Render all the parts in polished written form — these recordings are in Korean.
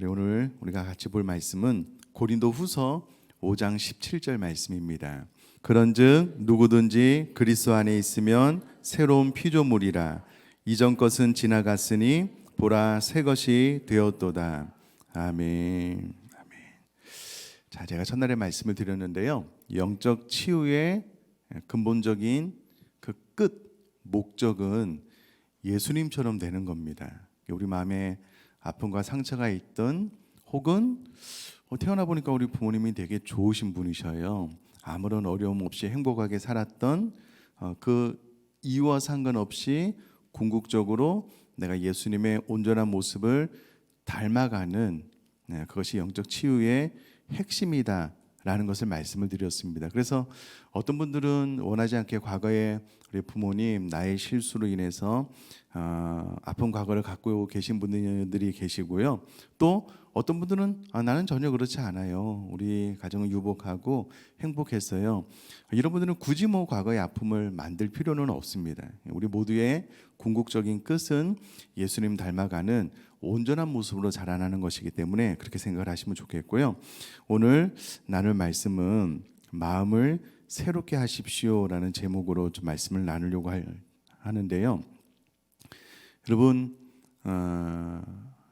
오늘 우리가 같이 볼 말씀은 고린도후서 5장 17절 말씀입니다. 그런즉 누구든지 그리스도 안에 있으면 새로운 피조물이라. 이전 것은 지나갔으니 보라 새 것이 되었도다. 아멘. 아멘. 자, 제가 첫날에 말씀을 드렸는데요. 영적 치유의 근본적인 그 끝 목적은 예수님처럼 되는 겁니다. 우리 마음에 아픔과 상처가 있던, 혹은 태어나 보니까 우리 부모님이 되게 좋으신 분이셔요. 아무런 어려움 없이 행복하게 살았던 그 이유와 상관없이 궁극적으로 내가 예수님의 온전한 모습을 닮아가는, 그것이 영적 치유의 핵심이다라는 것을 말씀을 드렸습니다. 그래서 어떤 분들은 원하지 않게 과거에 우리 부모님 나의 실수로 인해서 아픈 과거를 갖고 계신 분들이 계시고요. 또 어떤 분들은 나는 전혀 그렇지 않아요. 우리 가정은 유복하고 행복했어요. 이런 분들은 굳이 과거의 아픔을 만들 필요는 없습니다. 우리 모두의 궁극적인 끝은 예수님 닮아가는 온전한 모습으로 자라나는 것이기 때문에 그렇게 생각을 하시면 좋겠고요. 오늘 나눌 말씀은 마음을 새롭게 하십시오라는 제목으로 좀 말씀을 나누려고 하는데요. 여러분,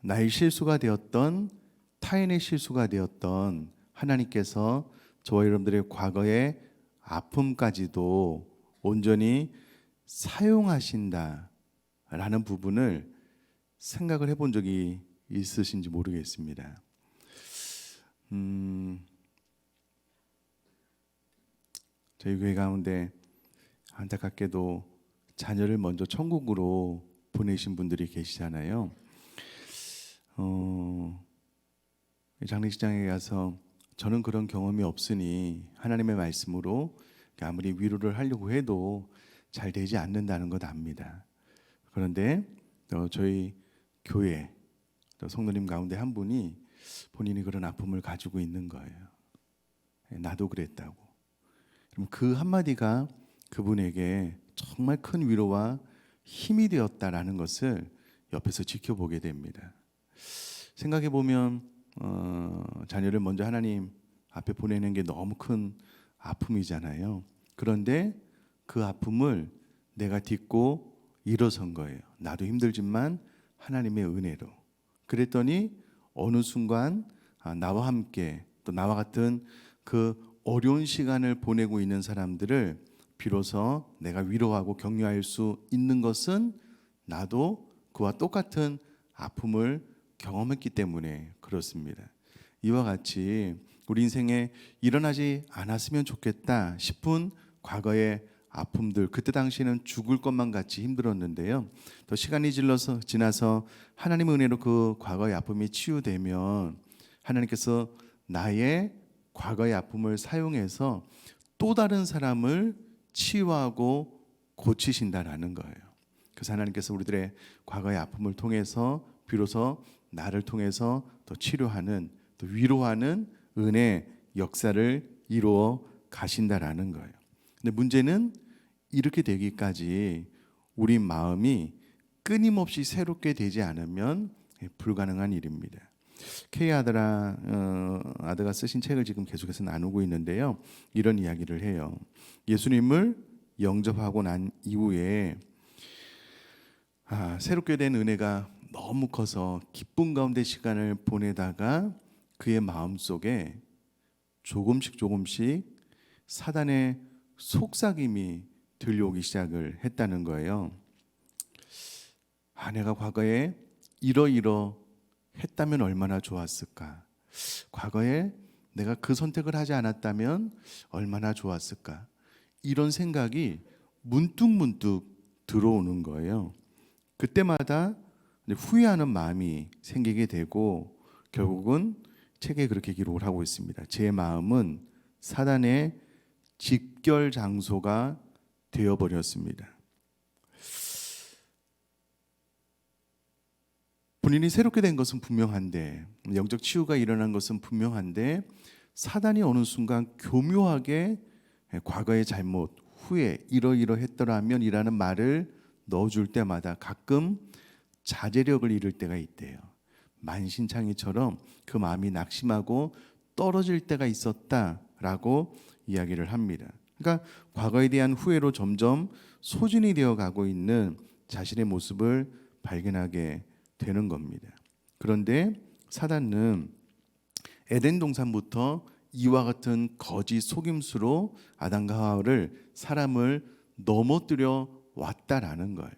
나의 실수가 되었던, 타인의 실수가 되었던 하나님께서 저와 여러분들의 과거의 아픔까지도 온전히 사용하신다라는 부분을 생각을 해본 적이 있으신지 모르겠습니다. 저희 교회 가운데 안타깝게도 자녀를 먼저 천국으로 보내신 분들이 계시잖아요. 장례식장에 가서 저는 그런 경험이 없으니 하나님의 말씀으로 아무리 위로를 하려고 해도 잘 되지 않는다는 것 압니다. 그런데 저희 교회 성도님 가운데 한 분이 본인이 그런 아픔을 가지고 있는 거예요. 나도 그랬다고. 그럼 그 한마디가 그분에게 정말 큰 위로와 힘이 되었다라는 것을 옆에서 지켜보게 됩니다. 생각해 보면 자녀를 먼저 하나님 앞에 보내는 게 너무 큰 아픔이잖아요. 그런데 그 아픔을 내가 딛고 일어선 거예요. 나도 힘들지만 하나님의 은혜로. 그랬더니 어느 순간 나와 함께 또 나와 같은 그 어려운 시간을 보내고 있는 사람들을 비로소 내가 위로하고 격려할 수 있는 것은 나도 그와 똑같은 아픔을 경험했기 때문에 그렇습니다. 이와 같이 우리 인생에 일어나지 않았으면 좋겠다 싶은 과거의 아픔들, 그때 당시에는 죽을 것만 같이 힘들었는데요. 더 시간이 지나서 하나님의 은혜로 그 과거의 아픔이 치유되면 하나님께서 나의 과거의 아픔을 사용해서 또 다른 사람을 치유하고 고치신다라는 거예요. 그래서 하나님께서 우리들의 과거의 아픔을 통해서 비로소 나를 통해서 더 치료하는, 또 위로하는 은혜 역사를 이루어 가신다라는 거예요. 근데 문제는 이렇게 되기까지 우리 마음이 끊임없이 새롭게 되지 않으면 불가능한 일입니다. K 아드가 쓰신 책을 지금 계속해서 나누고 있는데요. 이런 이야기를 해요. 예수님을 영접하고 난 이후에 새롭게 된 은혜가 너무 커서 기쁨 가운데 시간을 보내다가 그의 마음속에 조금씩 사단의 속삭임이 들려오기 시작을 했다는 거예요. 내가 과거에 이러이러 했다면 얼마나 좋았을까? 과거에 내가 그 선택을 하지 않았다면 얼마나 좋았을까? 이런 생각이 문득 들어오는 거예요. 그때마다 후회하는 마음이 생기게 되고 결국은 책에 그렇게 기록을 하고 있습니다. 제 마음은 사단의 집결 장소가 되어버렸습니다. 본인이 새롭게 된 것은 분명한데, 영적 치유가 일어난 것은 분명한데, 사단이 어느 순간 교묘하게 과거의 잘못, 후에 이러이러했더라면 이라는 말을 넣어줄 때마다 가끔 자제력을 잃을 때가 있대요. 만신창이처럼 그 마음이 낙심하고 떨어질 때가 있었다라고 이야기를 합니다. 그러니까 과거에 대한 후회로 점점 소진이 되어 가고 있는 자신의 모습을 발견하게 되는 겁니다. 그런데 사단은 에덴 동산부터 이와 같은 거짓 속임수로 아담과 하와를 사람을 넘어뜨려 왔다라는 거예요.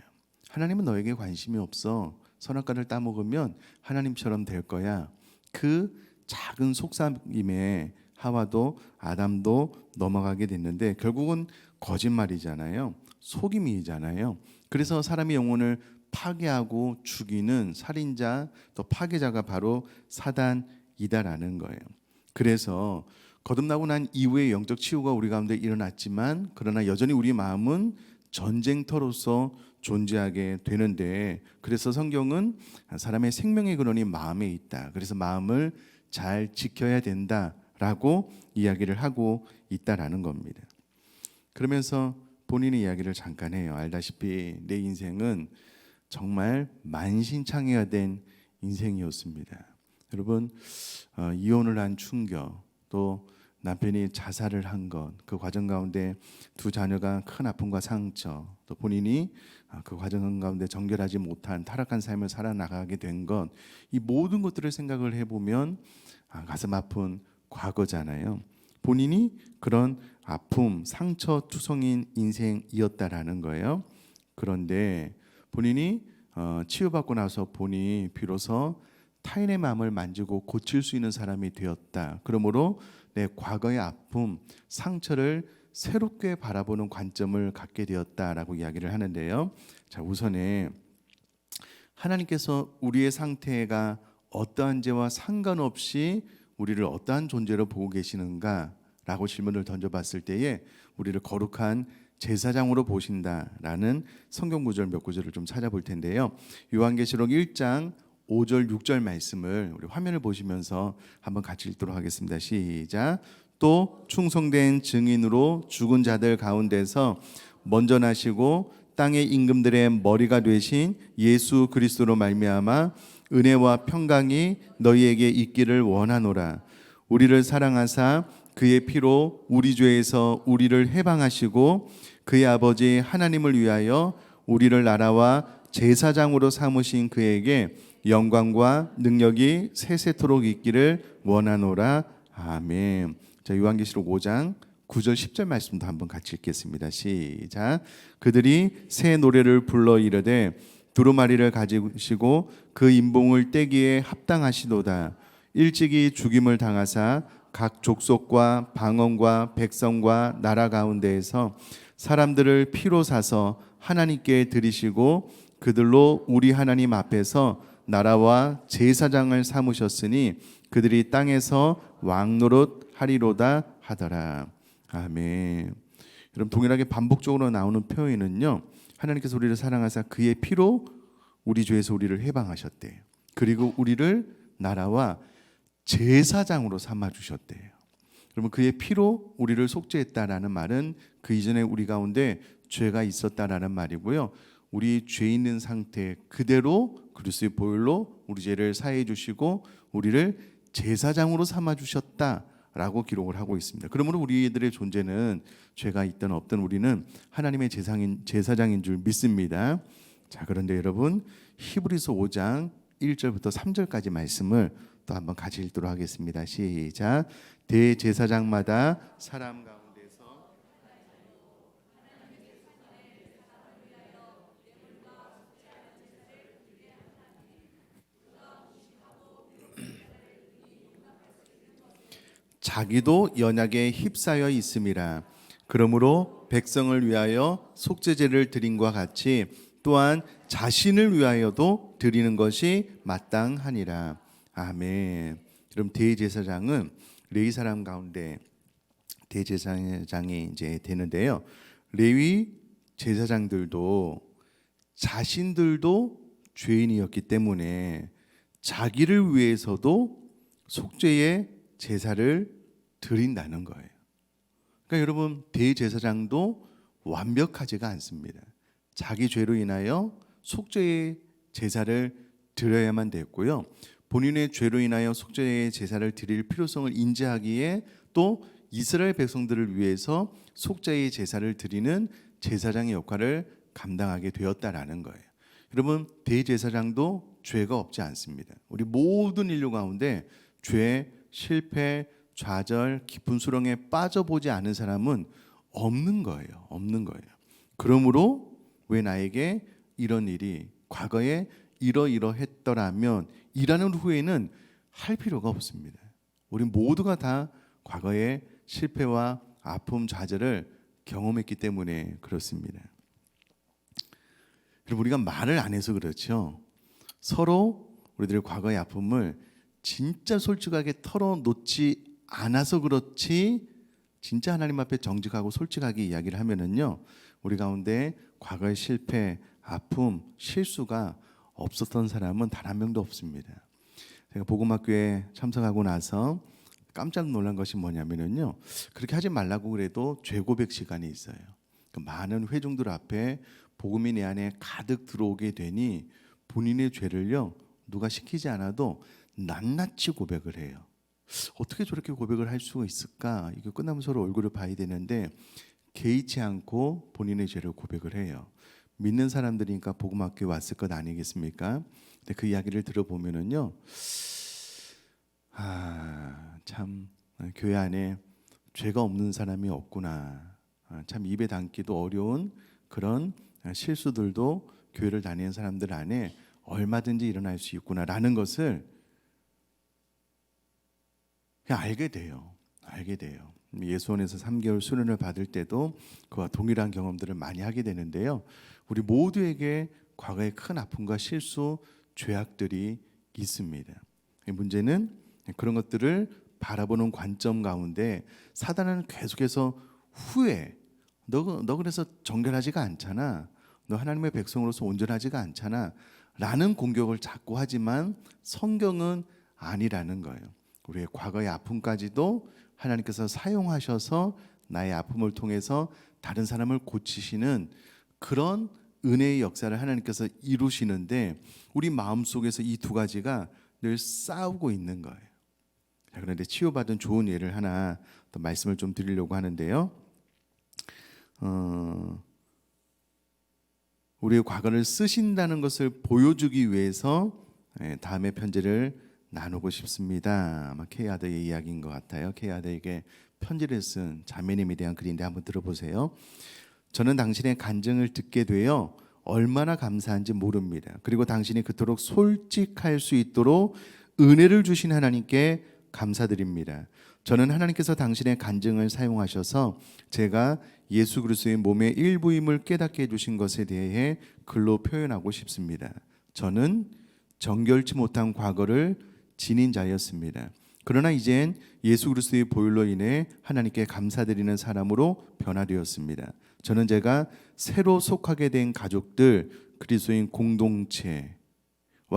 하나님은 너에게 관심이 없어. 선악과를 따먹으면 하나님처럼 될 거야. 그 작은 속삭임에 하와도 아담도 넘어가게 됐는데 결국은 거짓말이잖아요. 속임이잖아요. 그래서 사람의 영혼을 파괴하고 죽이는 살인자 또 파괴자가 바로 사단이다라는 거예요. 그래서 거듭나고 난 이후에 영적 치유가 우리 가운데 일어났지만 그러나 여전히 우리 마음은 전쟁터로서 존재하게 되는데 그래서 성경은 사람의 생명의 근원이 마음에 있다. 그래서 마음을 잘 지켜야 된다라고 이야기를 하고 있다라는 겁니다. 그러면서 본인의 이야기를 잠깐 해요. 알다시피 내 인생은 정말 만신창이가 된 인생이었습니다. 여러분 이혼을 한 충격 또 남편이 자살을 한 것, 그 과정 가운데 두 자녀가 큰 아픔과 상처, 또 본인이 그 과정 가운데 정결하지 못한 타락한 삶을 살아나가게 된 것, 이 모든 것들을 생각을 해보면 가슴 아픈 과거잖아요. 본인이 그런 아픔, 상처 투성인 인생이었다라는 거예요. 그런데 본인이 치유받고 나서 보니 비로소 타인의 마음을 만지고 고칠 수 있는 사람이 되었다. 그러므로 내 과거의 아픔, 상처를 새롭게 바라보는 관점을 갖게 되었다라고 이야기를 하는데요. 자, 우선에 하나님께서 우리의 상태가 어떠한 죄와 상관없이 우리를 어떠한 존재로 보고 계시는가라고 질문을 던져봤을 때에 우리를 거룩한 제사장으로 보신다라는 성경 구절 몇 구절을 좀 찾아볼 텐데요. 요한계시록 1장 5절 6절 말씀을 우리 화면을 보시면서 한번 같이 읽도록 하겠습니다. 시작. 또 충성된 증인으로 죽은 자들 가운데서 먼저 나시고 땅의 임금들의 머리가 되신 예수 그리스도로 말미암아 은혜와 평강이 너희에게 있기를 원하노라. 우리를 사랑하사 그의 피로 우리 죄에서 우리를 해방하시고 그의 아버지 하나님을 위하여 우리를 나라와 제사장으로 삼으신 그에게 영광과 능력이 세세토록 있기를 원하노라. 아멘. 자, 요한계시록 5장 9절 10절 말씀도 한번 같이 읽겠습니다. 시작. 그들이 새 노래를 불러 이르되 두루마리를 가지시고 그 인봉을 떼기에 합당하시도다. 일찍이 죽임을 당하사 각 족속과 방언과 백성과 나라 가운데에서 사람들을 피로 사서 하나님께 드리시고 그들로 우리 하나님 앞에서 나라와 제사장을 삼으셨으니 그들이 땅에서 왕노릇 하리로다 하더라. 아멘. 여러분 동일하게 반복적으로 나오는 표현은요. 하나님께서 우리를 사랑하사 그의 피로 우리 죄에서 우리를 해방하셨대요. 그리고 우리를 나라와 제사장으로 삼아 주셨대요. 그러면 그의 피로 우리를 속죄했다라는 말은 그 이전에 우리 가운데 죄가 있었다라는 말이고요. 우리 죄 있는 상태 그대로 그리스도의 보혈로 우리 죄를 사해 주시고 우리를 제사장으로 삼아 주셨다라고 기록을 하고 있습니다. 그러므로 우리들의 존재는 죄가 있든 없든 우리는 하나님의 제사장인 줄 믿습니다. 자, 그런데 여러분 히브리서 5장 1절부터 3절까지 말씀을 또 한번 같이 읽도록 하겠습니다. 시작. 대제사장마다 사람 가운데서 자기도 연약에 휩싸여 있음이라. 그러므로 백성을 위하여 속죄제를 드림과 같이 또한 자신을 위하여도 드리는 것이 마땅하니라. 아멘. 그럼 대제사장은 레위 사람 가운데 대제사장이 이제 되는데요. 레위 제사장들도 자신들도 죄인이었기 때문에 자기를 위해서도 속죄의 제사를 드린다는 거예요. 그러니까 여러분 대제사장도 완벽하지가 않습니다. 자기 죄로 인하여 속죄의 제사를 드려야만 됐고요. 본인의 죄로 인하여 속죄의 제사를 드릴 필요성을 인지하기에 또 이스라엘 백성들을 위해서 속죄의 제사를 드리는 제사장의 역할을 감당하게 되었다라는 거예요. 여러분, 대제사장도 죄가 없지 않습니다. 우리 모든 인류 가운데 죄, 실패, 좌절, 깊은 수렁에 빠져보지 않은 사람은 없는 거예요. 없는 거예요. 그러므로 왜 나에게 이런 일이 과거에 이러이러했더라면 이라는 후회는 할 필요가 없습니다. 우리 모두가 다 과거에 실패와 아픔, 좌절을 경험했기 때문에 그렇습니다. 그리고 우리가 말을 안 해서 그렇죠. 서로 우리들의 과거의 아픔을 진짜 솔직하게 털어놓지 않아서 그렇지, 진짜 하나님 앞에 정직하고 솔직하게 이야기를 하면은요, 우리 가운데 과거의 실패, 아픔, 실수가 없었던 사람은 단 한 명도 없습니다. 제가 복음학교에 참석하고 나서 깜짝 놀란 것이 뭐냐면은요, 그렇게 하지 말라고 그래도 죄 고백 시간이 있어요. 그 많은 회중들 앞에 복음이 내 안에 가득 들어오게 되니 본인의 죄를요, 누가 시키지 않아도 낱낱이 고백을 해요. 어떻게 저렇게 고백을 할 수가 있을까? 이거 끝나면 서로 얼굴을 봐야 되는데 개의치 않고 본인의 죄를 고백을 해요. 믿는 사람들이니까 복음학교에 왔을 것 아니겠습니까? 근데 그 이야기를 들어보면은요, 참 교회 안에 죄가 없는 사람이 없구나. 참 입에 담기도 어려운 그런 실수들도 교회를 다니는 사람들 안에 얼마든지 일어날 수 있구나라는 것을 그냥 알게 돼요. 예수원에서 3개월 수련을 받을 때도 그와 동일한 경험들을 많이 하게 되는데요. 우리 모두에게 과거의 큰 아픔과 실수, 죄악들이 있습니다. 문제는 그런 것들을 바라보는 관점 가운데 사단은 계속해서 후회, 너 그래서 정결하지가 않잖아, 너 하나님의 백성으로서 온전하지가 않잖아 라는 공격을 자꾸 하지만 성경은 아니라는 거예요. 우리의 과거의 아픔까지도 하나님께서 사용하셔서 나의 아픔을 통해서 다른 사람을 고치시는 그런 은혜의 역사를 하나님께서 이루시는데 우리 마음속에서 이 두 가지가 늘 싸우고 있는 거예요. 자, 그런데 치유받은 좋은 예를 하나 또 말씀을 좀 드리려고 하는데요. 우리의 과거를 쓰신다는 것을 보여주기 위해서 다음의 편지를 나누고 싶습니다. 아마 K아더의 이야기인 것 같아요. K아더에게 편지를 쓴 자매님에 대한 글인데 한번 들어보세요. 저는 당신의 간증을 듣게 되어 얼마나 감사한지 모릅니다. 그리고 당신이 그토록 솔직할 수 있도록 은혜를 주신 하나님께 감사드립니다. 저는 하나님께서 당신의 간증을 사용하셔서 제가 예수 그리스도의 몸의 일부임을 깨닫게 해주신 것에 대해 글로 표현하고 싶습니다. 저는 정결치 못한 과거를 지닌 자였습니다. 그러나 이젠 예수 그리스도의 보혈로 인해 하나님께 감사드리는 사람으로 변화되었습니다. 저는 제가 새로 속하게 된 가족들, 그리스도인 공동체와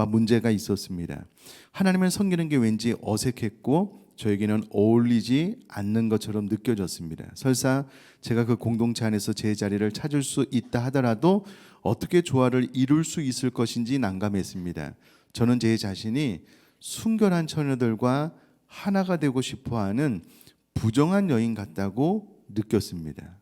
문제가 있었습니다. 하나님을 섬기는 게 왠지 어색했고 저에게는 어울리지 않는 것처럼 느껴졌습니다. 설사 제가 그 공동체 안에서 제 자리를 찾을 수 있다 하더라도 어떻게 조화를 이룰 수 있을 것인지 난감했습니다. 저는 제 자신이 순결한 처녀들과 하나가 되고 싶어하는 부정한 여인 같다고 느꼈습니다.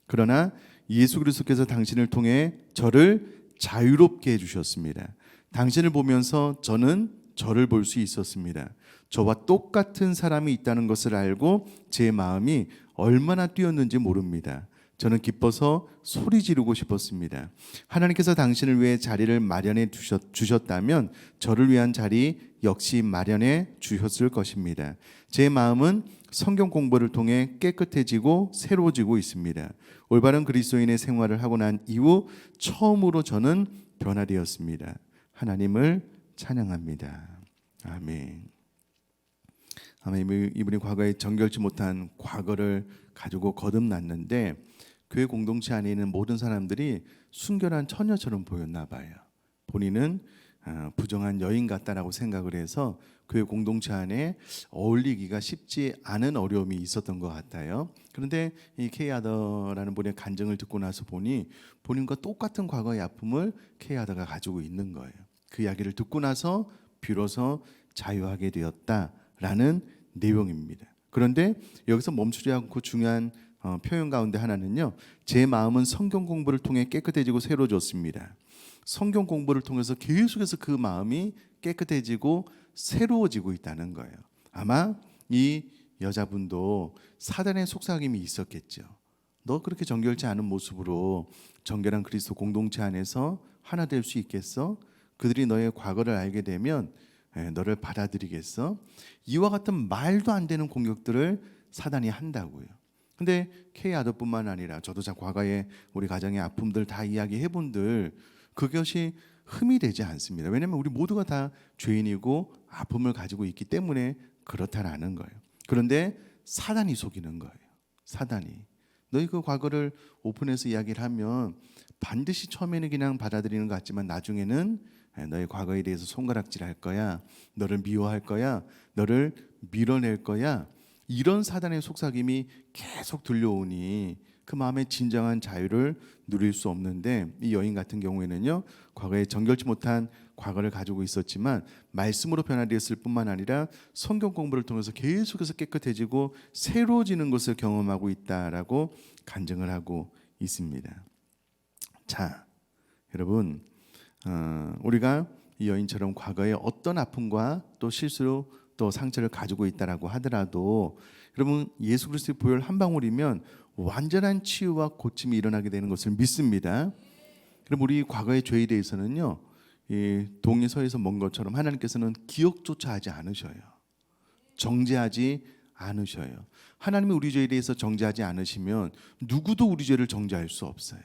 그러나 예수 그리스도께서 당신을 통해 저를 자유롭게 해주셨습니다. 당신을 보면서 저는 저를 볼 수 있었습니다. 저와 똑같은 사람이 있다는 것을 알고 제 마음이 얼마나 뛰었는지 모릅니다. 저는 기뻐서 소리 지르고 싶었습니다. 하나님께서 당신을 위해 자리를 마련해 주셨다면 저를 위한 자리 역시 마련해 주셨을 것입니다. 제 마음은 성경 공부를 통해 깨끗해지고 새로워지고 있습니다. 올바른 그리스도인의 생활을 하고 난 이후 처음으로 저는 변화되었습니다. 하나님을 찬양합니다. 아멘. 이분이 과거에 정결치 못한 과거를 가지고 거듭났는데 교회 공동체 안에 있는 모든 사람들이 순결한 처녀처럼 보였나 봐요. 본인은 부정한 여인 같다라고 생각을 해서 교회 공동체 안에 어울리기가 쉽지 않은 어려움이 있었던 것 같아요. 그런데 이 K아더라는 분의 간증을 듣고 나서 보니 본인과 똑같은 과거의 아픔을 K아더가 가지고 있는 거예요. 그 이야기를 듣고 나서 비로소 자유하게 되었다라는 내용입니다. 그런데 여기서 멈추지 않고 중요한 표현 가운데 하나는요, 제 마음은 성경 공부를 통해 깨끗해지고 새로워졌습니다. 성경 공부를 통해서 계속해서 그 마음이 깨끗해지고 새로워지고 있다는 거예요. 아마 이 여자분도 사단의 속삭임이 있었겠죠. 너 그렇게 정결치 않은 모습으로 정결한 그리스도 공동체 안에서 하나 될 수 있겠어? 그들이 너의 과거를 알게 되면 너를 받아들이겠어? 이와 같은 말도 안 되는 공격들을 사단이 한다고요. 근데 K 아들뿐만 아니라 저도 참 과거에 우리 가정의 아픔들 다 이야기해 본들 그것이 흠이 되지 않습니다. 왜냐하면 우리 모두가 다 죄인이고 아픔을 가지고 있기 때문에 그렇다라는 거예요. 그런데 사단이 속이는 거예요. 사단이 너희 그 과거를 오픈해서 이야기를 하면 반드시 처음에는 그냥 받아들이는 것 같지만 나중에는 너의 과거에 대해서 손가락질할 거야, 너를 미워할 거야, 너를 밀어낼 거야, 이런 사단의 속삭임이 계속 들려오니 그 마음의 진정한 자유를 누릴 수 없는데, 이 여인 같은 경우에는요, 과거에 정결치 못한 과거를 가지고 있었지만 말씀으로 변화되었을 뿐만 아니라 성경 공부를 통해서 계속해서 깨끗해지고 새로워지는 것을 경험하고 있다라고 간증을 하고 있습니다. 자, 여러분, 우리가 이 여인처럼 과거에 어떤 아픔과 또 실수로 또 상처를 가지고 있다라고 하더라도 여러분, 예수 그리스도의 보혈 한 방울이면 완전한 치유와 고침이 일어나게 되는 것을 믿습니다. 그럼 우리 과거의 죄에 대해서는요, 이 동의서에서 먼 것처럼 하나님께서는 기억조차 하지 않으셔요. 정죄하지 않으셔요. 하나님이 우리 죄에 대해서 정죄하지 않으시면 누구도 우리 죄를 정죄할 수 없어요.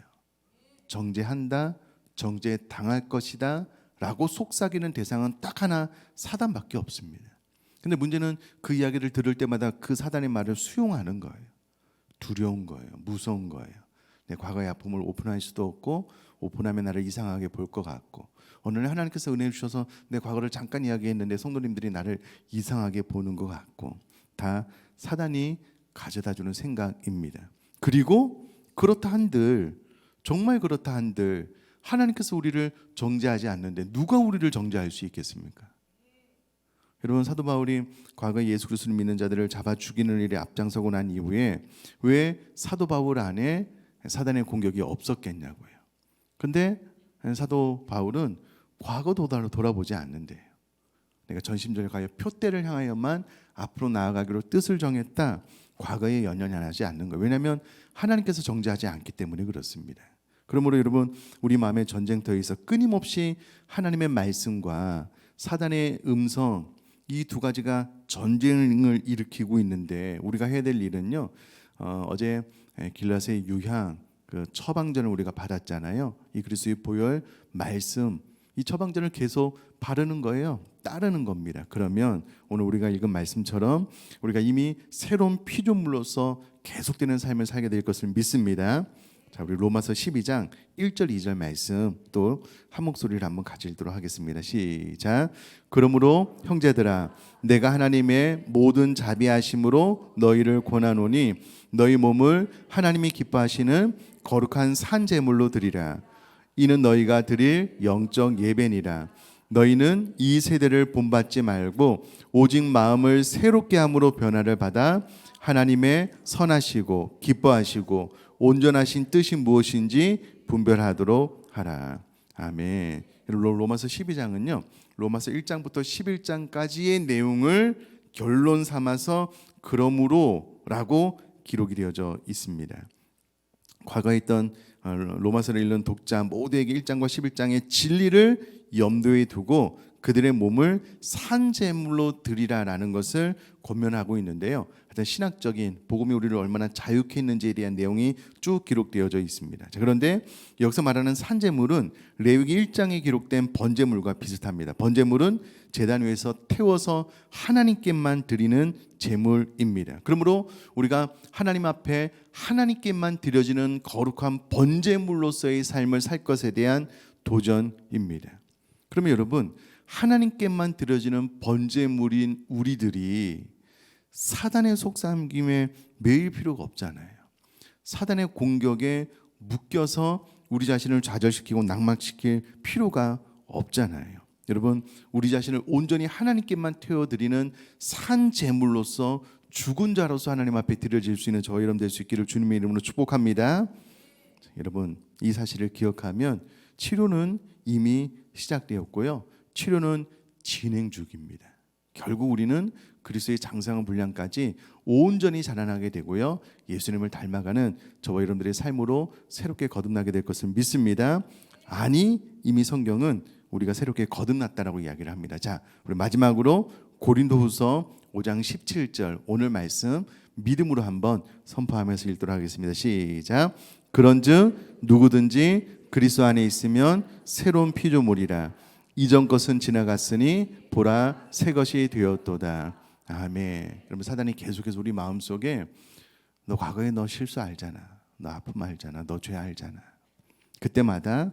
정죄한다, 정죄 당할 것이다 라고 속삭이는 대상은 딱 하나, 사단밖에 없습니다. 근데 문제는 그 이야기를 들을 때마다 그 사단의 말을 수용하는 거예요. 두려운 거예요. 무서운 거예요. 내 과거의 아픔을 오픈할 수도 없고, 오픈하면 나를 이상하게 볼 것 같고, 어느 날 하나님께서 은혜 주셔서 내 과거를 잠깐 이야기했는데 성도님들이 나를 이상하게 보는 것 같고, 다 사단이 가져다 주는 생각입니다. 그리고 그렇다 한들, 정말 그렇다 한들 하나님께서 우리를 정죄하지 않는데 누가 우리를 정죄할 수 있겠습니까? 여러분, 사도 바울이 과거에 예수 그리스도를 믿는 자들을 잡아 죽이는 일에 앞장서고 난 이후에 왜 사도 바울 안에 사단의 공격이 없었겠냐고요. 근데 사도 바울은 과거도 돌아보지 않는데요. 내가 전심전을 가여 표대를 향하여만 앞으로 나아가기로 뜻을 정했다. 과거에 연연하지 않는 거예요. 왜냐하면 하나님께서 정죄하지 않기 때문에 그렇습니다. 그러므로 여러분, 우리 마음의 전쟁터에서 끊임없이 하나님의 말씀과 사단의 음성, 이 두 가지가 전쟁을 일으키고 있는데 우리가 해야 될 일은요, 어제 길라스의 유향 그 처방전을 우리가 받았잖아요. 이 그리스도의 보혈 말씀, 이 처방전을 계속 바르는 거예요. 따르는 겁니다. 그러면 오늘 우리가 읽은 말씀처럼 우리가 이미 새로운 피조물로서 계속되는 삶을 살게 될 것을 믿습니다. 자, 우리 로마서 12장 1절 2절 말씀 또 한 목소리를 한번 같이 읽도록 하겠습니다. 시작. 그러므로 형제들아, 내가 하나님의 모든 자비하심으로 너희를 권하노니 너희 몸을 하나님이 기뻐하시는 거룩한 산 제물로 드리라. 이는 너희가 드릴 영적 예배니라. 너희는 이 세대를 본받지 말고 오직 마음을 새롭게 함으로 변화를 받아 하나님의 선하시고 기뻐하시고 온전하신 뜻이 무엇인지 분별하도록 하라. 아멘. 로마서 12장은요, 로마서 1장부터 11장까지의 내용을 결론 삼아서 그러므로라고 기록이 되어져 있습니다. 과거에 있던 로마서를 읽는 독자 모두에게 1장과 11장의 진리를 염두에 두고 그들의 몸을 산제물로 드리라라는 것을 권면하고 있는데요. 하여튼 신학적인 복음이 우리를 얼마나 자유케 했는지에 대한 내용이 쭉 기록되어져 있습니다. 자, 그런데 여기서 말하는 산제물은 레위기 1장에 기록된 번제물과 비슷합니다. 번제물은 제단 위에서 태워서 하나님께만 드리는 제물입니다. 그러므로 우리가 하나님 앞에 하나님께만 드려지는 거룩한 번제물로서의 삶을 살 것에 대한 도전입니다. 그러면 여러분, 하나님께만 드려지는 번제물인 우리들이 사단의 속삭임에 매일 필요가 없잖아요. 사단의 공격에 묶여서 우리 자신을 좌절시키고 낙망시킬 필요가 없잖아요. 여러분, 우리 자신을 온전히 하나님께만 태워드리는 산 제물로서 죽은 자로서 하나님 앞에 드려질 수 있는 저와 여러분 될 수 있기를 주님의 이름으로 축복합니다. 여러분, 이 사실을 기억하면 치료는 이미 시작되었고요, 치료는 진행 중입니다. 결국 우리는 그리스도의 장성한 분량까지 온전히 자라나게 되고요, 예수님을 닮아가는 저와 여러분들의 삶으로 새롭게 거듭나게 될 것을 믿습니다. 아니, 이미 성경은 우리가 새롭게 거듭났다라고 이야기를 합니다. 자, 우리 마지막으로 고린도후서 5장 17절 오늘 말씀 믿음으로 한번 선포하면서 읽도록 하겠습니다. 시작. 그런즉 누구든지 그리스도 안에 있으면 새로운 피조물이라. 이전 것은 지나갔으니 보라 새 것이 되었도다. 아멘. 여러분, 사단이 계속해서 우리 마음속에 너 과거에 너 실수 알잖아, 너 아픔 알잖아, 너 죄 알잖아. 그때마다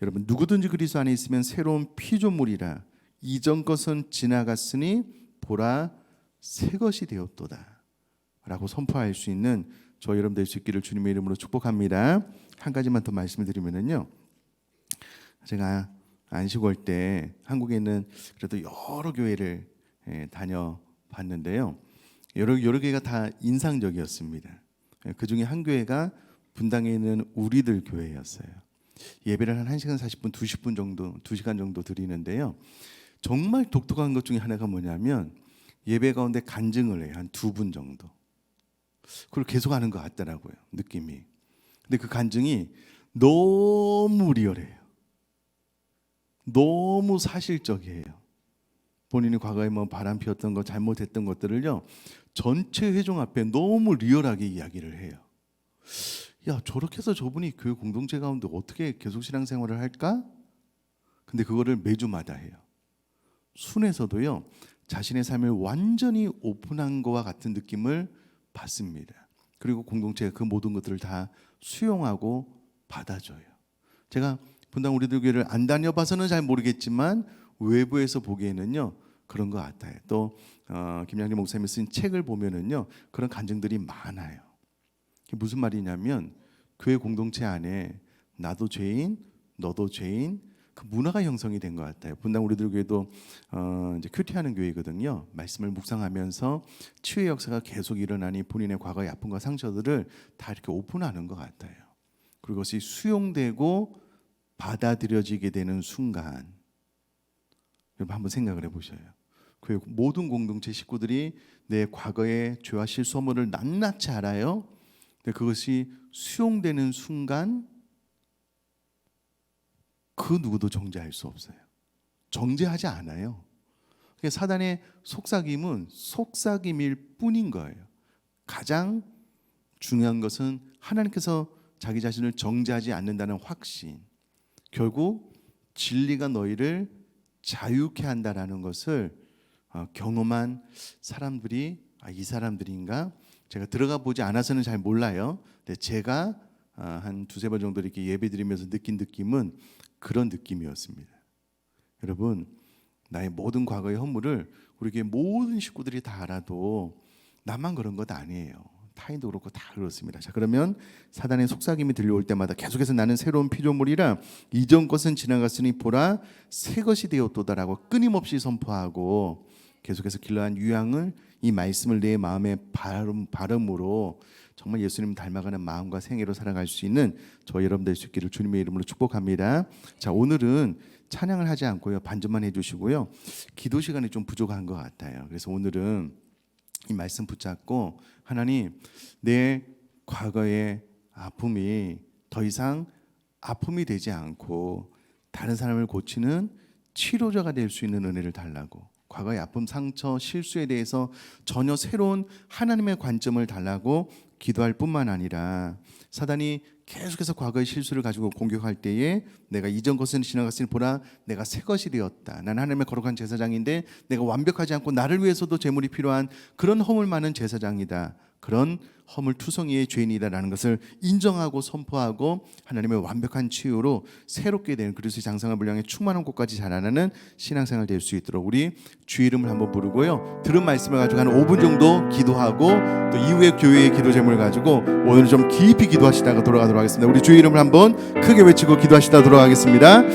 여러분, 누구든지 그리스도 안에 있으면 새로운 피조물이라. 이전 것은 지나갔으니 보라 새 것이 되었도다 라고 선포할 수 있는 저 여러분 될 수 있기를 주님의 이름으로 축복합니다. 한 가지만 더 말씀을 드리면은요, 제가 안식 올 때 한국에 있는 그래도 여러 교회를 다녀봤는데요, 여러 교회가 다 인상적이었습니다. 그 중에 한 교회가 분당에 있는 우리들 교회였어요. 예배를 한 1시간 40분, 20분 정도, 2시간 정도 드리는데요, 정말 독특한 것 중에 하나가 뭐냐면 예배 가운데 간증을 해요. 한 2분 정도. 그걸 계속 하는 것 같더라고요, 느낌이. 근데 그 간증이 너무 리얼해요. 너무 사실적이에요. 본인이 과거에 뭐 바람 피웠던 거, 잘못했던 것들을요, 전체 회중 앞에 너무 리얼하게 이야기를 해요. 야, 저렇게 해서 저분이 교회 공동체 가운데 어떻게 계속 신앙생활을 할까? 근데 그거를 매주마다 해요. 순에서도요, 자신의 삶을 완전히 오픈한 것과 같은 느낌을 받습니다. 그리고 공동체가 그 모든 것들을 다 수용하고 받아줘요. 제가 분당 우리들 교회를 안 다녀봐서는 잘 모르겠지만 외부에서 보기에는요 그런 것 같아요. 또 김양리 목사님이 쓴 책을 보면은요 그런 간증들이 많아요. 무슨 말이냐면 교회 공동체 안에 나도 죄인, 너도 죄인, 그 문화가 형성이 된 것 같아요. 분당 우리들 교회도 이제 큐티하는 교회거든요. 말씀을 묵상하면서 치유의 역사가 계속 일어나니 본인의 과거의 아픔과 상처들을 다 이렇게 오픈하는 것 같아요. 그리고 그것이 수용되고 받아들여지게 되는 순간, 여러분 한번 생각을 해보셔요. 교회 모든 공동체 식구들이 내 과거의 죄와 실수 허물을 낱낱이 알아요. 근데 그것이 수용되는 순간 그 누구도 정죄할 수 없어요. 정죄하지 않아요. 사단의 속삭임은 속삭임일 뿐인 거예요. 가장 중요한 것은 하나님께서 자기 자신을 정죄하지 않는다는 확신. 결국 진리가 너희를 자유케 한다라는 것을 경험한 사람들이 이 사람들인가? 제가 들어가 보지 않아서는 잘 몰라요. 근데 제가 한 2-3번 정도 이렇게 예배드리면서 느낀 느낌은 그런 느낌이었습니다. 여러분, 나의 모든 과거의 허물을 우리 교회 모든 식구들이 다 알아도 나만 그런 것 아니에요. 타인도 그렇고 다 그렇습니다. 자, 그러면 사단의 속삭임이 들려올 때마다 계속해서 나는 새로운 피조물이라 이전 것은 지나갔으니 보라 새 것이 되었도다라고 끊임없이 선포하고 계속해서 길러한 유향을 이 말씀을 내 마음의 발음으로 정말 예수님 닮아가는 마음과 생애로 살아갈 수 있는 저 여러분 될 수 있기를 주님의 이름으로 축복합니다. 자, 오늘은 찬양을 하지 않고요 반주만 해주시고요 기도 시간이 좀 부족한 것 같아요. 그래서 오늘은 이 말씀 붙잡고 하나님, 내 과거의 아픔이 더 이상 아픔이 되지 않고 다른 사람을 고치는 치료자가 될 수 있는 은혜를 달라고, 과거의 아픔, 상처, 실수에 대해서 전혀 새로운 하나님의 관점을 달라고 기도할 뿐만 아니라 사단이 계속해서 과거의 실수를 가지고 공격할 때에 내가 이전 것은 지나갔으니 보라 내가 새 것이 되었다. 나는 하나님의 거룩한 제사장인데 내가 완벽하지 않고 나를 위해서도 제물이 필요한 그런 허물 많은 제사장이다. 그런 허물투성이의 죄인이다라는 것을 인정하고 선포하고 하나님의 완벽한 치유로 새롭게 된 그리스도의 장성한 분량의 충만한 곳까지 자라나는 신앙생활 될 수 있도록 우리 주 이름을 한번 부르고요 들은 말씀을 가지고 한 5분 정도 기도하고 또 이후에 교회의 기도 제목을 가지고 오늘 좀 깊이 기도하시다가 돌아가도록 하겠습니다. 우리 주 이름을 한번 크게 외치고 기도하시다 돌아가겠습니다.